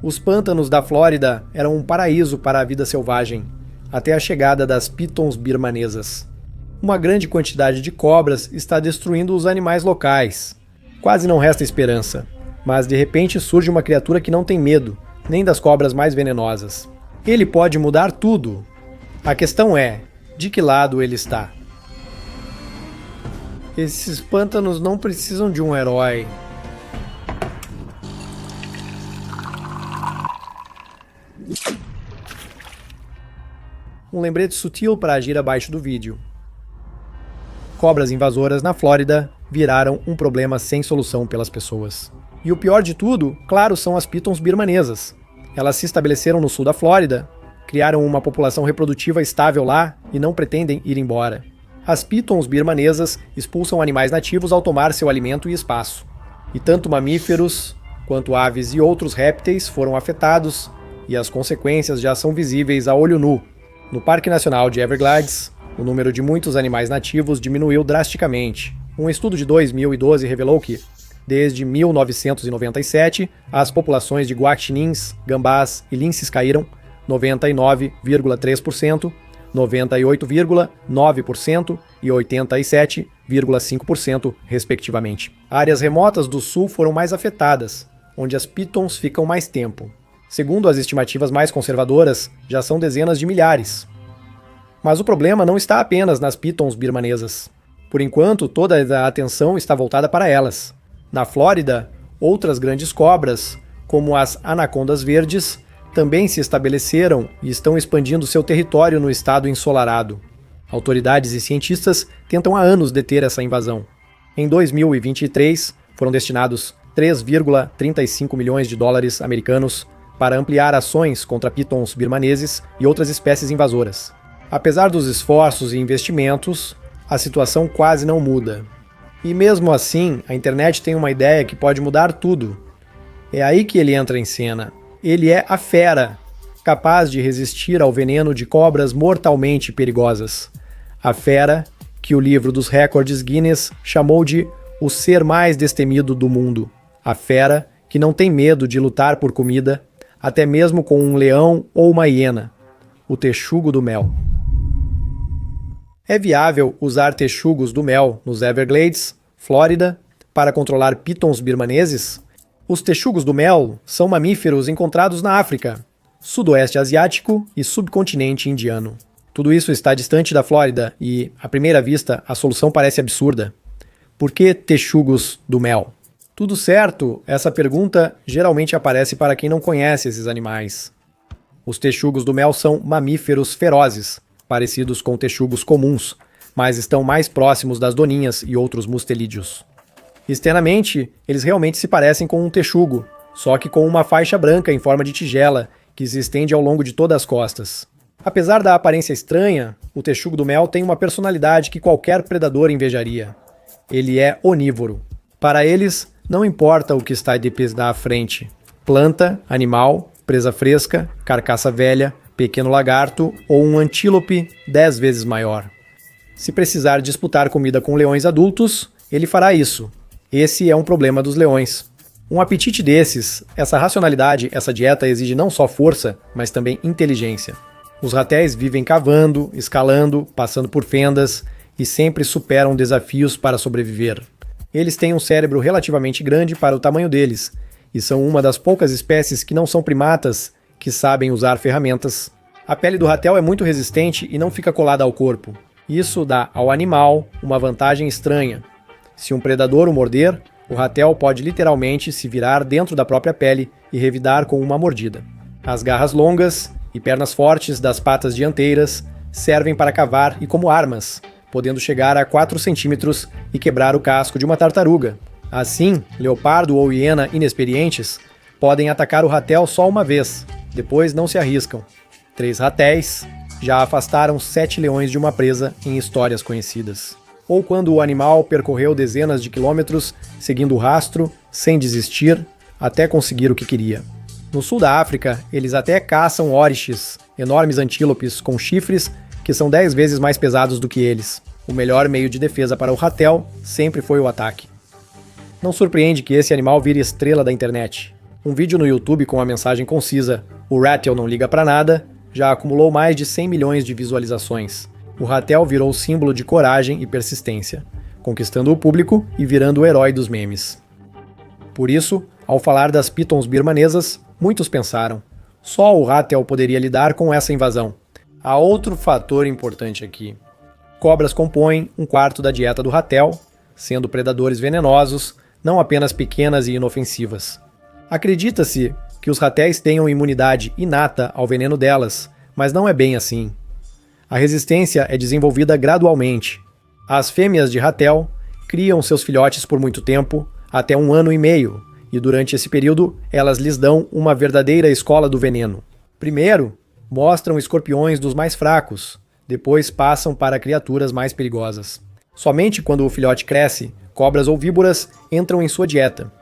Os pântanos da Flórida eram um paraíso para a vida selvagem, até a chegada das pitons birmanesas. Uma grande quantidade de cobras está destruindo os animais locais. Quase não resta esperança, mas de repente surge uma criatura que não tem medo, nem das cobras mais venenosas. Ele pode mudar tudo. A questão é, de que lado ele está? Esses pântanos não precisam de um herói. Um lembrete sutil para agir abaixo do vídeo. Cobras invasoras na Flórida viraram um problema sem solução pelas pessoas. E o pior de tudo, claro, são as pitons birmanesas. Elas se estabeleceram no sul da Flórida, criaram uma população reprodutiva estável lá e não pretendem ir embora. As pitons birmanesas expulsam animais nativos ao tomar seu alimento e espaço. E tanto mamíferos quanto aves e outros répteis foram afetados, e as consequências já são visíveis a olho nu. No Parque Nacional de Everglades, o número de muitos animais nativos diminuiu drasticamente. Um estudo de 2012 revelou que, desde 1997, as populações de guaxinins, gambás e linces caíram 99,3%, 98,9% e 87,5%, respectivamente. Áreas remotas do sul foram mais afetadas, onde as pitons ficam mais tempo. Segundo as estimativas mais conservadoras, já são dezenas de milhares. Mas o problema não está apenas nas pitons birmanesas. Por enquanto, toda a atenção está voltada para elas. Na Flórida, outras grandes cobras, como as anacondas verdes, também se estabeleceram e estão expandindo seu território no estado ensolarado. Autoridades e cientistas tentam há anos deter essa invasão. Em 2023, foram destinados 3,35 milhões de dólares americanos para ampliar ações contra pitons birmaneses e outras espécies invasoras. Apesar dos esforços e investimentos, a situação quase não muda. E mesmo assim, a internet tem uma ideia que pode mudar tudo. É aí que ele entra em cena. Ele é a fera, capaz de resistir ao veneno de cobras mortalmente perigosas. A fera que o livro dos recordes Guinness chamou de o ser mais destemido do mundo. A fera que não tem medo de lutar por comida, até mesmo com um leão ou uma hiena. O texugo do mel. É viável usar texugos do mel nos Everglades, Flórida, para controlar pitons birmaneses? Os texugos do mel são mamíferos encontrados na África, sudoeste asiático e subcontinente indiano. Tudo isso está distante da Flórida e, à primeira vista, a solução parece absurda. Por que texugos do mel? Tudo certo? Essa pergunta geralmente aparece para quem não conhece esses animais. Os texugos do mel são mamíferos ferozes, parecidos com texugos comuns, mas estão mais próximos das doninhas e outros mustelídeos. Externamente, eles realmente se parecem com um texugo, só que com uma faixa branca em forma de tigela, que se estende ao longo de todas as costas. Apesar da aparência estranha, o texugo do mel tem uma personalidade que qualquer predador invejaria. Ele é onívoro. Para eles, não importa o que está de pés à frente. Planta, animal, presa fresca, carcaça velha, pequeno lagarto ou um antílope 10 vezes maior. Se precisar disputar comida com leões adultos, ele fará isso. Esse é um problema dos leões. Um apetite desses, essa racionalidade, essa dieta exige não só força, mas também inteligência. Os ratéis vivem cavando, escalando, passando por fendas e sempre superam desafios para sobreviver. Eles têm um cérebro relativamente grande para o tamanho deles e são uma das poucas espécies que não são primatas que sabem usar ferramentas. A pele do ratel é muito resistente e não fica colada ao corpo. Isso dá ao animal uma vantagem estranha. Se um predador o morder, o ratel pode literalmente se virar dentro da própria pele e revidar com uma mordida. As garras longas e pernas fortes das patas dianteiras servem para cavar e como armas, podendo chegar a 4 centímetros e quebrar o casco de uma tartaruga. Assim, leopardo ou hiena inexperientes podem atacar o ratel só uma vez, depois não se arriscam. 3 ratéis já afastaram 7 leões de uma presa em histórias conhecidas. Ou quando o animal percorreu dezenas de quilômetros seguindo o rastro, sem desistir, até conseguir o que queria. No sul da África, eles até caçam oriches, enormes antílopes com chifres que são 10 vezes mais pesados do que eles. O melhor meio de defesa para o ratel sempre foi o ataque. Não surpreende que esse animal vire estrela da internet. Um vídeo no YouTube com a mensagem concisa "O Ratel não liga pra nada" já acumulou mais de 100 milhões de visualizações. O Ratel virou símbolo de coragem e persistência, conquistando o público e virando o herói dos memes. Por isso, ao falar das pitons birmanesas, muitos pensaram: só o Ratel poderia lidar com essa invasão. Há outro fator importante aqui. Cobras compõem um quarto da dieta do Ratel, sendo predadores venenosos, não apenas pequenas e inofensivas. Acredita-se que os ratéis tenham imunidade inata ao veneno delas, mas não é bem assim. A resistência é desenvolvida gradualmente. As fêmeas de ratel criam seus filhotes por muito tempo, até 1 ano e meio, e durante esse período elas lhes dão uma verdadeira escola do veneno. Primeiro, mostram escorpiões dos mais fracos, depois passam para criaturas mais perigosas. Somente quando o filhote cresce, cobras ou víboras entram em sua dieta.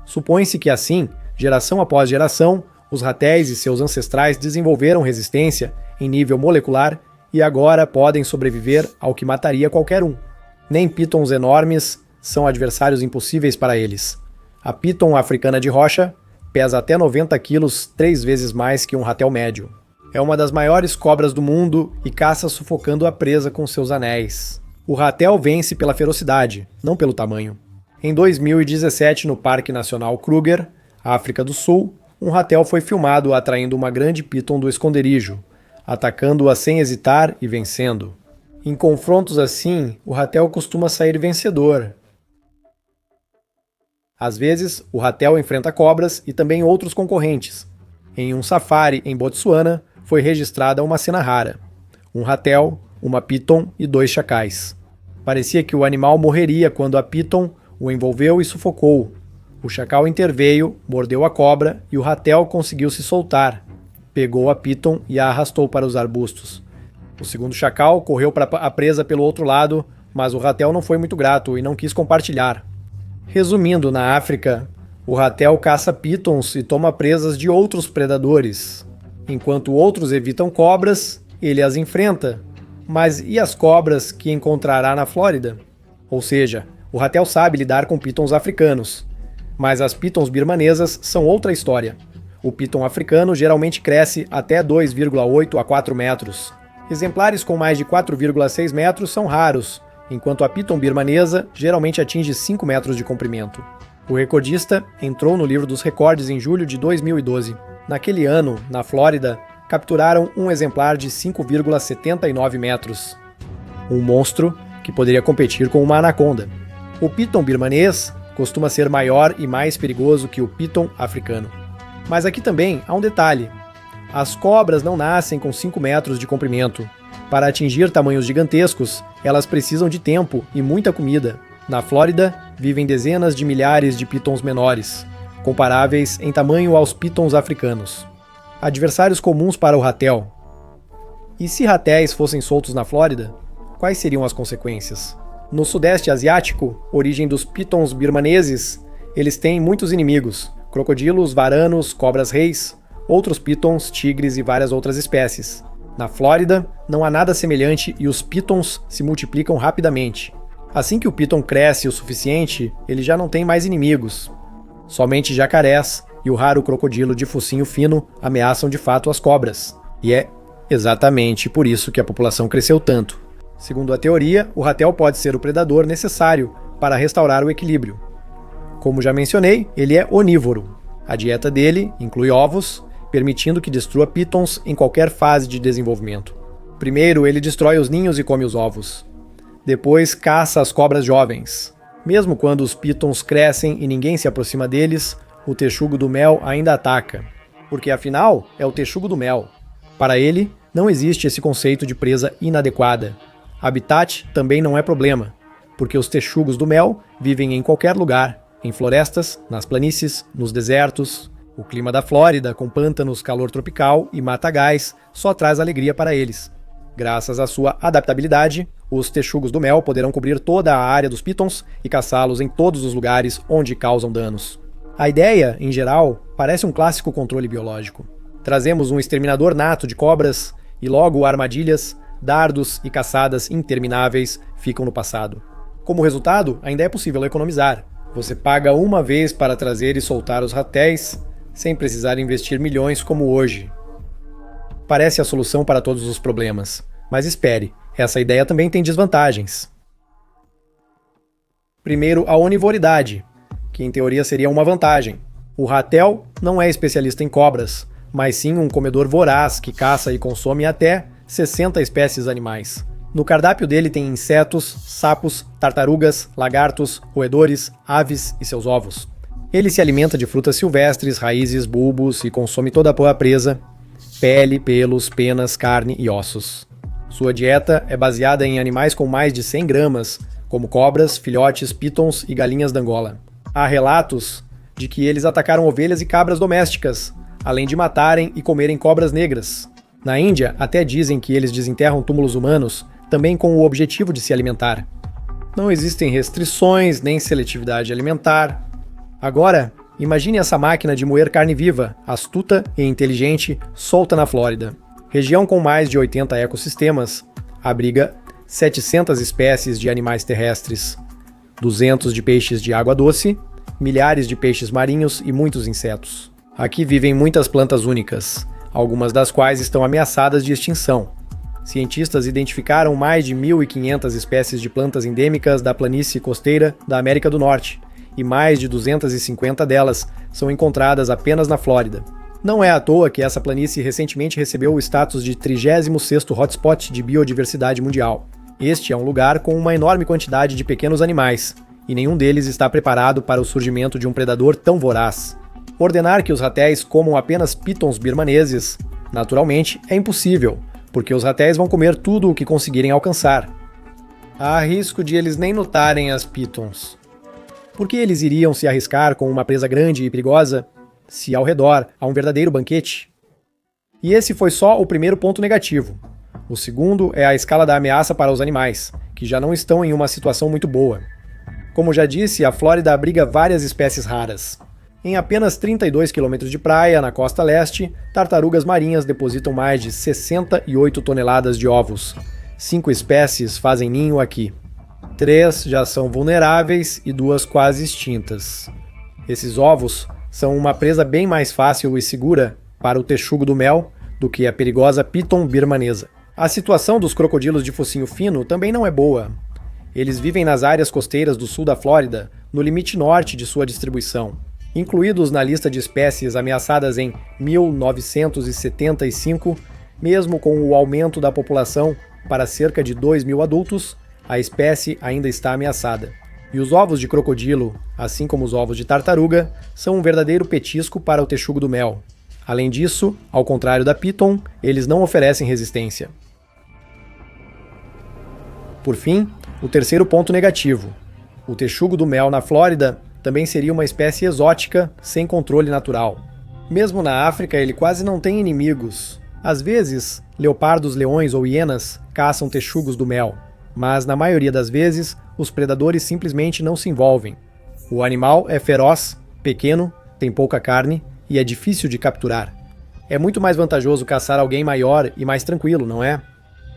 Supõe-se que assim, geração após geração, os ratéis e seus ancestrais desenvolveram resistência em nível molecular e agora podem sobreviver ao que mataria qualquer um. Nem pitons enormes são adversários impossíveis para eles. A piton africana de rocha pesa até 90 quilos, 3 vezes mais que um ratel médio. É uma das maiores cobras do mundo e caça sufocando a presa com seus anéis. O ratel vence pela ferocidade, não pelo tamanho. Em 2017, no Parque Nacional Kruger, África do Sul, um ratel foi filmado atraindo uma grande piton do esconderijo, atacando-a sem hesitar e vencendo. Em confrontos assim, o ratel costuma sair vencedor. Às vezes, o ratel enfrenta cobras e também outros concorrentes. Em um safari em Botsuana, foi registrada uma cena rara: um ratel, uma piton e 2 chacais. Parecia que o animal morreria quando a piton o envolveu e sufocou. O chacal interveio, mordeu a cobra e o ratel conseguiu se soltar. Pegou a piton e a arrastou para os arbustos. O segundo chacal correu para a presa pelo outro lado, mas o ratel não foi muito grato e não quis compartilhar. Resumindo, na África, o ratel caça pitons e toma presas de outros predadores. Enquanto outros evitam cobras, ele as enfrenta. Mas e as cobras que encontrará na Flórida? Ou seja, o ratel sabe lidar com pitons africanos. Mas as pitons birmanesas são outra história. O piton africano geralmente cresce até 2,8 a 4 metros. Exemplares com mais de 4,6 metros são raros, enquanto a piton birmanesa geralmente atinge 5 metros de comprimento. O recordista entrou no livro dos recordes em julho de 2012. Naquele ano, na Flórida, capturaram um exemplar de 5,79 metros. Um monstro que poderia competir com uma anaconda. O piton birmanês costuma ser maior e mais perigoso que o piton africano. Mas aqui também há um detalhe. As cobras não nascem com 5 metros de comprimento. Para atingir tamanhos gigantescos, elas precisam de tempo e muita comida. Na Flórida, vivem dezenas de milhares de pitons menores, comparáveis em tamanho aos pitons africanos. Adversários comuns para o ratel. E se ratéis fossem soltos na Flórida, quais seriam as consequências? No Sudeste Asiático, origem dos pitons birmaneses, eles têm muitos inimigos: crocodilos, varanos, cobras-reis, outros pitons, tigres e várias outras espécies. Na Flórida, não há nada semelhante e os pitons se multiplicam rapidamente. Assim que o piton cresce o suficiente, ele já não tem mais inimigos. Somente jacarés e o raro crocodilo de focinho fino ameaçam de fato as cobras. E é exatamente por isso que a população cresceu tanto. Segundo a teoria, o ratel pode ser o predador necessário para restaurar o equilíbrio. Como já mencionei, ele é onívoro. A dieta dele inclui ovos, permitindo que destrua pitons em qualquer fase de desenvolvimento. Primeiro, ele destrói os ninhos e come os ovos. Depois, caça as cobras jovens. Mesmo quando os pitons crescem e ninguém se aproxima deles, o texugo do mel ainda ataca. Porque afinal, é o texugo do mel. Para ele, não existe esse conceito de presa inadequada. Habitat também não é problema, porque os texugos do mel vivem em qualquer lugar, em florestas, nas planícies, nos desertos. O clima da Flórida, com pântanos, calor tropical e matagais, só traz alegria para eles. Graças à sua adaptabilidade, os texugos do mel poderão cobrir toda a área dos pitons e caçá-los em todos os lugares onde causam danos. A ideia, em geral, parece um clássico controle biológico. Trazemos um exterminador nato de cobras e logo armadilhas, dardos e caçadas intermináveis ficam no passado. Como resultado, ainda é possível economizar. Você paga uma vez para trazer e soltar os ratéis, sem precisar investir milhões como hoje. Parece a solução para todos os problemas, mas espere, essa ideia também tem desvantagens. Primeiro, a onivoridade, que em teoria seria uma vantagem. O ratel não é especialista em cobras, mas sim um comedor voraz que caça e consome até 60 espécies animais. No cardápio dele tem insetos, sapos, tartarugas, lagartos, roedores, aves e seus ovos. Ele se alimenta de frutas silvestres, raízes, bulbos e consome toda a boa presa, pele, pelos, penas, carne e ossos. Sua dieta é baseada em animais com mais de 100 gramas, como cobras, filhotes, pitons e galinhas d'Angola. Há relatos de que eles atacaram ovelhas e cabras domésticas, além de matarem e comerem cobras negras. Na Índia, até dizem que eles desenterram túmulos humanos, também com o objetivo de se alimentar. Não existem restrições nem seletividade alimentar. Agora, imagine essa máquina de moer carne viva, astuta e inteligente, solta na Flórida. Região com mais de 80 ecossistemas, abriga 700 espécies de animais terrestres, 200 de peixes de água doce, milhares de peixes marinhos e muitos insetos. Aqui vivem muitas plantas únicas, algumas das quais estão ameaçadas de extinção. Cientistas identificaram mais de 1.500 espécies de plantas endêmicas da planície costeira da América do Norte, e mais de 250 delas são encontradas apenas na Flórida. Não é à toa que essa planície recentemente recebeu o status de 36º hotspot de biodiversidade mundial. Este é um lugar com uma enorme quantidade de pequenos animais, e nenhum deles está preparado para o surgimento de um predador tão voraz. Ordenar que os ratéis comam apenas pitons birmaneses, naturalmente, é impossível, porque os ratéis vão comer tudo o que conseguirem alcançar. Há risco de eles nem notarem as pitons. Por que eles iriam se arriscar com uma presa grande e perigosa, se ao redor há um verdadeiro banquete? E esse foi só o primeiro ponto negativo. O segundo é a escala da ameaça para os animais, que já não estão em uma situação muito boa. Como já disse, a Flórida abriga várias espécies raras. Em apenas 32 quilômetros de praia, na costa leste, tartarugas marinhas depositam mais de 68 toneladas de ovos. 5 espécies fazem ninho aqui. 3 já são vulneráveis e 2 quase extintas. Esses ovos são uma presa bem mais fácil e segura para o texugo do mel do que a perigosa piton birmanesa. A situação dos crocodilos de focinho fino também não é boa. Eles vivem nas áreas costeiras do sul da Flórida, no limite norte de sua distribuição. Incluídos na lista de espécies ameaçadas em 1975, mesmo com o aumento da população para cerca de 2.000 adultos, a espécie ainda está ameaçada. E os ovos de crocodilo, assim como os ovos de tartaruga, são um verdadeiro petisco para o texugo do mel. Além disso, ao contrário da piton, eles não oferecem resistência. Por fim, o terceiro ponto negativo. O texugo do mel na Flórida também seria uma espécie exótica, sem controle natural. Mesmo na África, ele quase não tem inimigos. Às vezes, leopardos, leões ou hienas caçam texugos do mel, mas na maioria das vezes, os predadores simplesmente não se envolvem. O animal é feroz, pequeno, tem pouca carne e é difícil de capturar. É muito mais vantajoso caçar alguém maior e mais tranquilo, não é?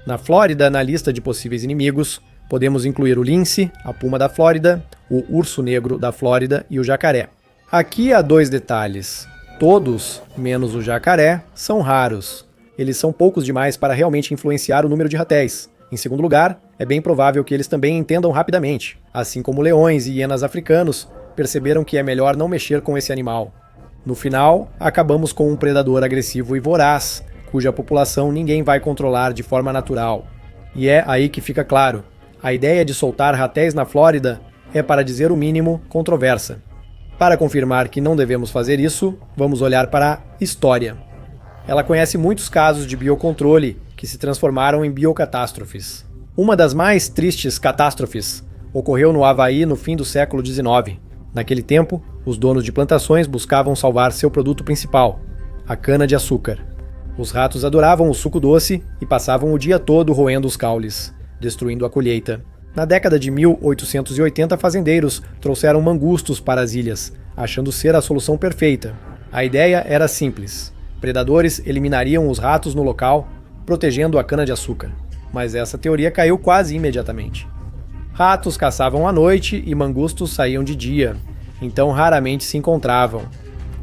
Na Flórida, na lista de possíveis inimigos, podemos incluir o lince, a puma da Flórida, o urso negro da Flórida e o jacaré. Aqui há 2 detalhes. Todos, menos o jacaré, são raros. Eles são poucos demais para realmente influenciar o número de ratéis. Em segundo lugar, é bem provável que eles também entendam rapidamente, assim como leões e hienas africanos perceberam que é melhor não mexer com esse animal. No final, acabamos com um predador agressivo e voraz, cuja população ninguém vai controlar de forma natural. E é aí que fica claro. A ideia de soltar ratéis na Flórida é, para dizer o mínimo, controversa. Para confirmar que não devemos fazer isso, vamos olhar para a história. Ela conhece muitos casos de biocontrole que se transformaram em biocatástrofes. Uma das mais tristes catástrofes ocorreu no Havaí no fim do século XIX. Naquele tempo, os donos de plantações buscavam salvar seu produto principal, a cana-de-açúcar. Os ratos adoravam o suco doce e passavam o dia todo roendo os caules, destruindo a colheita. Na década de 1880, fazendeiros trouxeram mangustos para as ilhas, achando ser a solução perfeita. A ideia era simples. Predadores eliminariam os ratos no local, protegendo a cana-de-açúcar. Mas essa teoria caiu quase imediatamente. Ratos caçavam à noite e mangustos saíam de dia, então raramente se encontravam.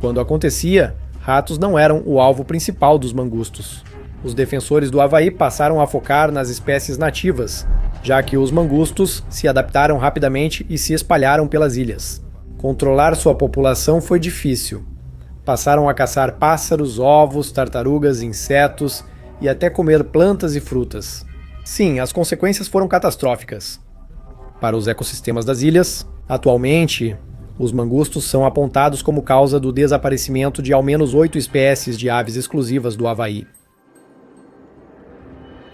Quando acontecia, ratos não eram o alvo principal dos mangustos. Os defensores do Havaí passaram a focar nas espécies nativas, já que os mangustos se adaptaram rapidamente e se espalharam pelas ilhas. Controlar sua população foi difícil. Passaram a caçar pássaros, ovos, tartarugas, insetos e até comer plantas e frutas. Sim, as consequências foram catastróficas. Para os ecossistemas das ilhas, atualmente, os mangustos são apontados como causa do desaparecimento de ao menos 8 espécies de aves exclusivas do Havaí.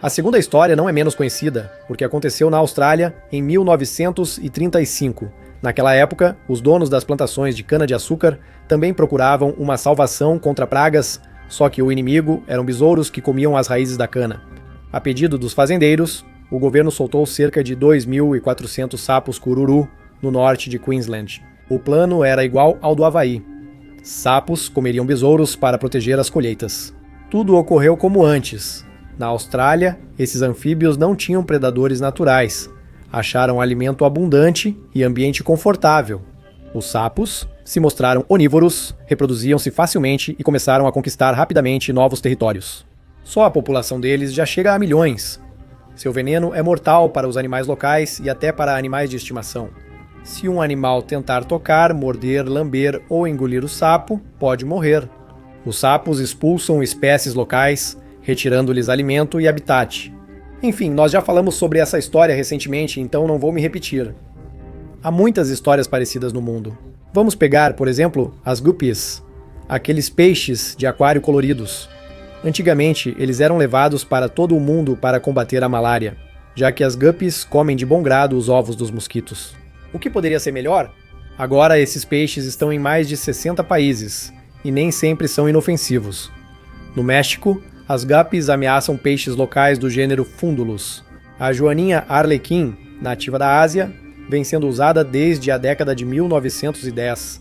A segunda história não é menos conhecida, porque aconteceu na Austrália em 1935. Naquela época, os donos das plantações de cana-de-açúcar também procuravam uma salvação contra pragas, só que o inimigo eram besouros que comiam as raízes da cana. A pedido dos fazendeiros, o governo soltou cerca de 2.400 sapos cururu no norte de Queensland. O plano era igual ao do Havaí. Sapos comeriam besouros para proteger as colheitas. Tudo ocorreu como antes. Na Austrália, esses anfíbios não tinham predadores naturais. Acharam alimento abundante e ambiente confortável. Os sapos se mostraram onívoros, reproduziam-se facilmente e começaram a conquistar rapidamente novos territórios. Só a população deles já chega a milhões. Seu veneno é mortal para os animais locais e até para animais de estimação. Se um animal tentar tocar, morder, lamber ou engolir o sapo, pode morrer. Os sapos expulsam espécies locais, retirando-lhes alimento e habitat. Enfim, nós já falamos sobre essa história recentemente, então não vou me repetir. Há muitas histórias parecidas no mundo. Vamos pegar, por exemplo, as guppies, aqueles peixes de aquário coloridos. Antigamente, eles eram levados para todo o mundo para combater a malária, já que as guppies comem de bom grado os ovos dos mosquitos. O que poderia ser melhor? Agora esses peixes estão em mais de 60 países, e nem sempre são inofensivos. No México, as guppies ameaçam peixes locais do gênero Fundulus. A joaninha arlequim, nativa da Ásia, vem sendo usada desde a década de 1910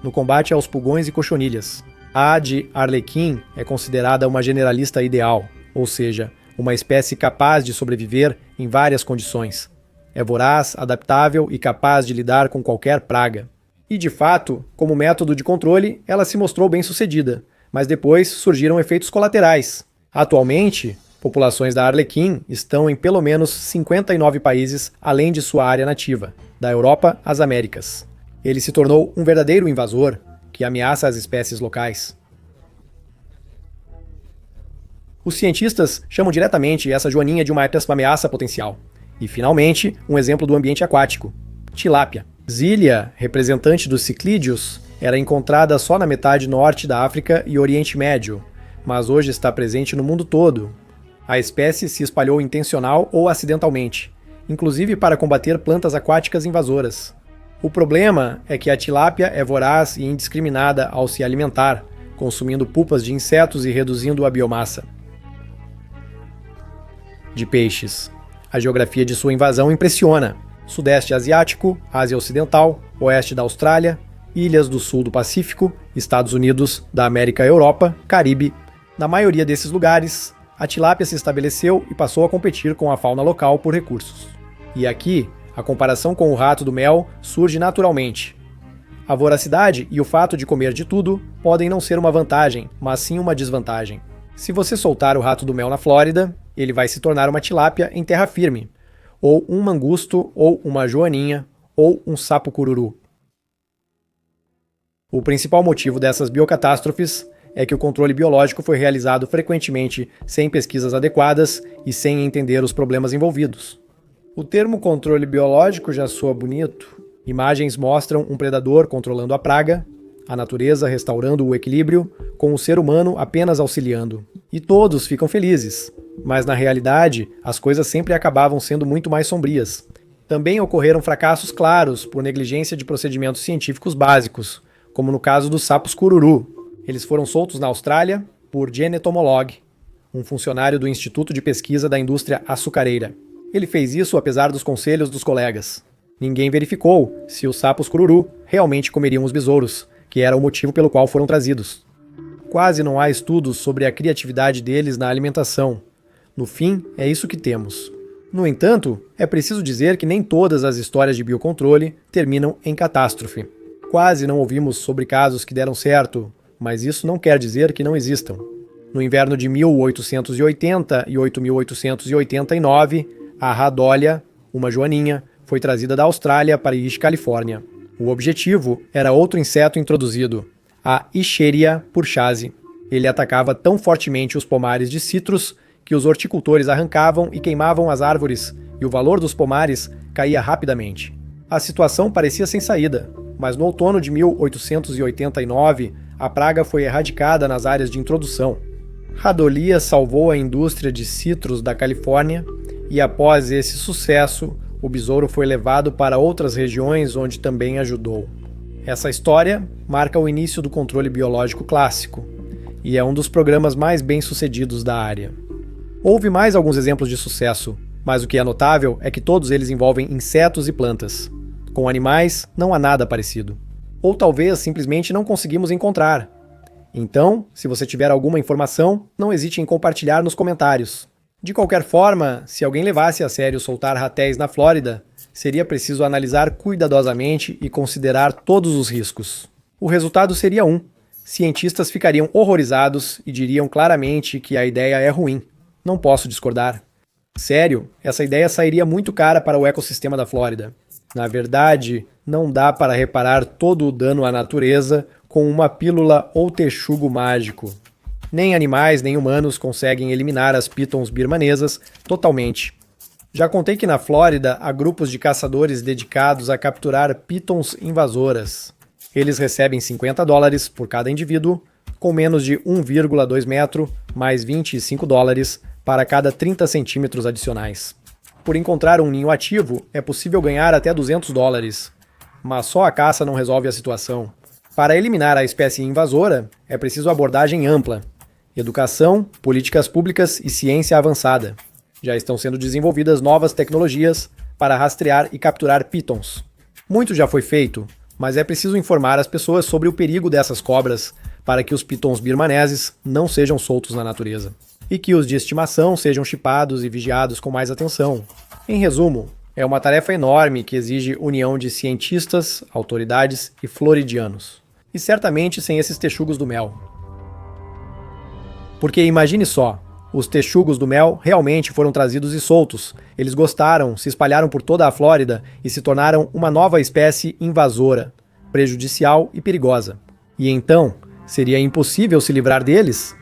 no combate aos pulgões e cochonilhas. A de arlequim é considerada uma generalista ideal, ou seja, uma espécie capaz de sobreviver em várias condições. É voraz, adaptável e capaz de lidar com qualquer praga. E de fato, como método de controle, ela se mostrou bem-sucedida, mas depois surgiram efeitos colaterais. Atualmente, populações da arlequim estão em pelo menos 59 países além de sua área nativa, da Europa às Américas. Ele se tornou um verdadeiro invasor que ameaça as espécies locais. Os cientistas chamam diretamente essa joaninha de uma ameaça potencial. E, finalmente, um exemplo do ambiente aquático. Tilápia. Zília, representante dos ciclídeos, era encontrada só na metade norte da África e Oriente Médio, mas hoje está presente no mundo todo. A espécie se espalhou intencional ou acidentalmente, inclusive para combater plantas aquáticas invasoras. O problema é que a tilápia é voraz e indiscriminada ao se alimentar, consumindo pulpas de insetos e reduzindo a biomassa de peixes. A geografia de sua invasão impressiona. Sudeste Asiático, Ásia Ocidental, Oeste da Austrália, ilhas do sul do Pacífico, Estados Unidos, da América e Europa, Caribe. Na maioria desses lugares, a tilápia se estabeleceu e passou a competir com a fauna local por recursos. E aqui, a comparação com o rato do mel surge naturalmente. A voracidade e o fato de comer de tudo podem não ser uma vantagem, mas sim uma desvantagem. Se você soltar o rato do mel na Flórida, ele vai se tornar uma tilápia em terra firme, ou um mangusto, ou uma joaninha, ou um sapo cururu. O principal motivo dessas biocatástrofes é que o controle biológico foi realizado frequentemente sem pesquisas adequadas e sem entender os problemas envolvidos. O termo controle biológico já soa bonito. Imagens mostram um predador controlando a praga, a natureza restaurando o equilíbrio, com o ser humano apenas auxiliando. E todos ficam felizes. Mas na realidade, as coisas sempre acabavam sendo muito mais sombrias. Também ocorreram fracassos claros por negligência de procedimentos científicos básicos, como no caso dos sapos cururu. Eles foram soltos na Austrália por Genetomolog, um funcionário do Instituto de Pesquisa da Indústria Açucareira. Ele fez isso apesar dos conselhos dos colegas. Ninguém verificou se os sapos cururu realmente comeriam os besouros, que era o motivo pelo qual foram trazidos. Quase não há estudos sobre a criatividade deles na alimentação. No fim, é isso que temos. No entanto, é preciso dizer que nem todas as histórias de biocontrole terminam em catástrofe. Quase não ouvimos sobre casos que deram certo, mas isso não quer dizer que não existam. No inverno de 1880 e 1889, a Rhadolia, uma joaninha, foi trazida da Austrália para Ish, Califórnia. O objetivo era outro inseto introduzido, a Escherichia purchase. Ele atacava tão fortemente os pomares de citros que os horticultores arrancavam e queimavam as árvores, e o valor dos pomares caía rapidamente. A situação parecia sem saída, mas no outono de 1889, a praga foi erradicada nas áreas de introdução. Rhadolia salvou a indústria de citros da Califórnia, e após esse sucesso, o besouro foi levado para outras regiões onde também ajudou. Essa história marca o início do controle biológico clássico, e é um dos programas mais bem-sucedidos da área. Houve mais alguns exemplos de sucesso, mas o que é notável é que todos eles envolvem insetos e plantas. Com animais, não há nada parecido. Ou talvez simplesmente não conseguimos encontrar. Então, se você tiver alguma informação, não hesite em compartilhar nos comentários. De qualquer forma, se alguém levasse a sério soltar ratéis na Flórida, seria preciso analisar cuidadosamente e considerar todos os riscos. O resultado seria um: cientistas ficariam horrorizados e diriam claramente que a ideia é ruim. Não posso discordar. Sério, essa ideia sairia muito cara para o ecossistema da Flórida. Na verdade, não dá para reparar todo o dano à natureza com uma pílula ou texugo mágico. Nem animais nem humanos conseguem eliminar as pitons birmanesas totalmente. Já contei que na Flórida há grupos de caçadores dedicados a capturar pitons invasoras. Eles recebem $50 por cada indivíduo, com menos de 1,2 metro, mais $25 para cada 30 centímetros adicionais. Por encontrar um ninho ativo, é possível ganhar até $200, mas só a caça não resolve a situação. Para eliminar a espécie invasora, é preciso abordagem ampla: educação, políticas públicas e ciência avançada. Já estão sendo desenvolvidas novas tecnologias para rastrear e capturar pitons. Muito já foi feito, mas é preciso informar as pessoas sobre o perigo dessas cobras para que os pitons birmaneses não sejam soltos na natureza, e que os de estimação sejam chipados e vigiados com mais atenção. Em resumo, é uma tarefa enorme que exige união de cientistas, autoridades e floridianos. E certamente sem esses texugos do mel. Porque imagine só, os texugos do mel realmente foram trazidos e soltos. Eles gostaram, se espalharam por toda a Flórida e se tornaram uma nova espécie invasora, prejudicial e perigosa. E então, seria impossível se livrar deles?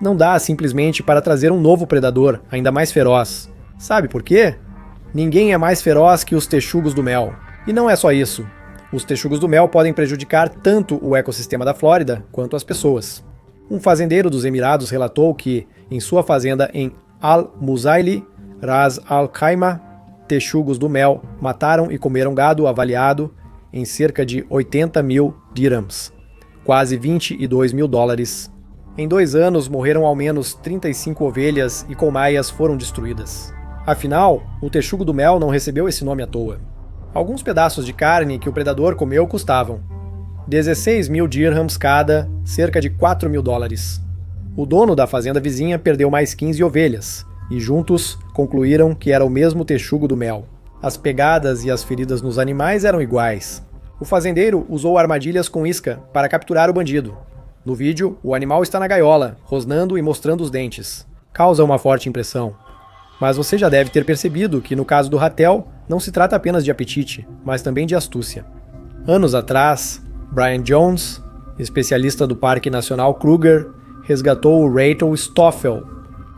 Não dá simplesmente para trazer um novo predador, ainda mais feroz. Sabe por quê? Ninguém é mais feroz que os texugos do mel. E não é só isso. Os texugos do mel podem prejudicar tanto o ecossistema da Flórida quanto as pessoas. Um fazendeiro dos Emirados relatou que, em sua fazenda em Al-Muzaili, Ras Al-Khaimah, texugos do mel mataram e comeram gado avaliado em cerca de 80 mil dirhams, quase $22 mil. Em 2 anos, morreram ao menos 35 ovelhas e colmeias foram destruídas. Afinal, o texugo do mel não recebeu esse nome à toa. Alguns pedaços de carne que o predador comeu custavam 16 mil dirhams cada, cerca de $4 mil. O dono da fazenda vizinha perdeu mais 15 ovelhas, e juntos concluíram que era o mesmo texugo do mel. As pegadas e as feridas nos animais eram iguais. O fazendeiro usou armadilhas com isca para capturar o bandido. No vídeo, o animal está na gaiola, rosnando e mostrando os dentes. Causa uma forte impressão. Mas você já deve ter percebido que no caso do ratel, não se trata apenas de apetite, mas também de astúcia. Anos atrás, Brian Jones, especialista do Parque Nacional Kruger, resgatou o Rachel Stoffel.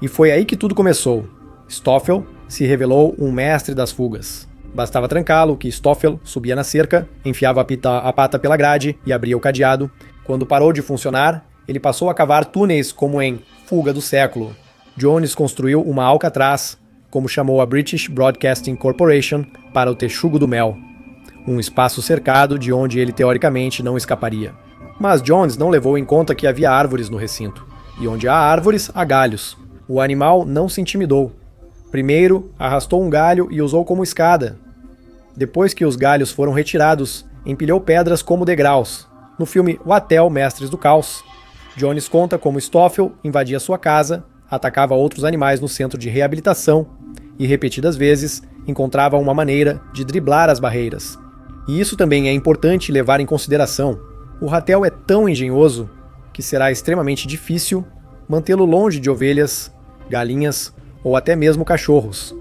E foi aí que tudo começou. Stoffel se revelou um mestre das fugas. Bastava trancá-lo que Stoffel subia na cerca, enfiava a pata pela grade e abria o cadeado. Quando parou de funcionar, ele passou a cavar túneis como em Fuga do Século. Jones construiu uma Alcatraz, como chamou a British Broadcasting Corporation, para o texugo do mel. Um espaço cercado de onde ele teoricamente não escaparia. Mas Jones não levou em conta que havia árvores no recinto. E onde há árvores, há galhos. O animal não se intimidou. Primeiro, arrastou um galho e usou como escada. Depois que os galhos foram retirados, empilhou pedras como degraus. No filme O Hotel Mestres do Caos, Jones conta como Stoffel invadia sua casa, atacava outros animais no centro de reabilitação e repetidas vezes encontrava uma maneira de driblar as barreiras. E isso também é importante levar em consideração. O ratel é tão engenhoso que será extremamente difícil mantê-lo longe de ovelhas, galinhas ou até mesmo cachorros.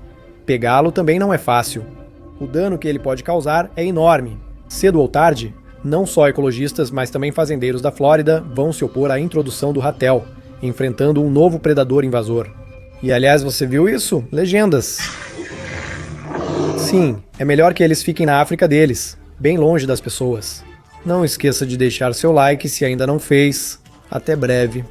Pegá-lo também não é fácil. O dano que ele pode causar é enorme. Cedo ou tarde, não só ecologistas, mas também fazendeiros da Flórida vão se opor à introdução do ratel, enfrentando um novo predador invasor. E aliás, você viu isso? Legendas. Sim, é melhor que eles fiquem na África deles, bem longe das pessoas. Não esqueça de deixar seu like se ainda não fez. Até breve.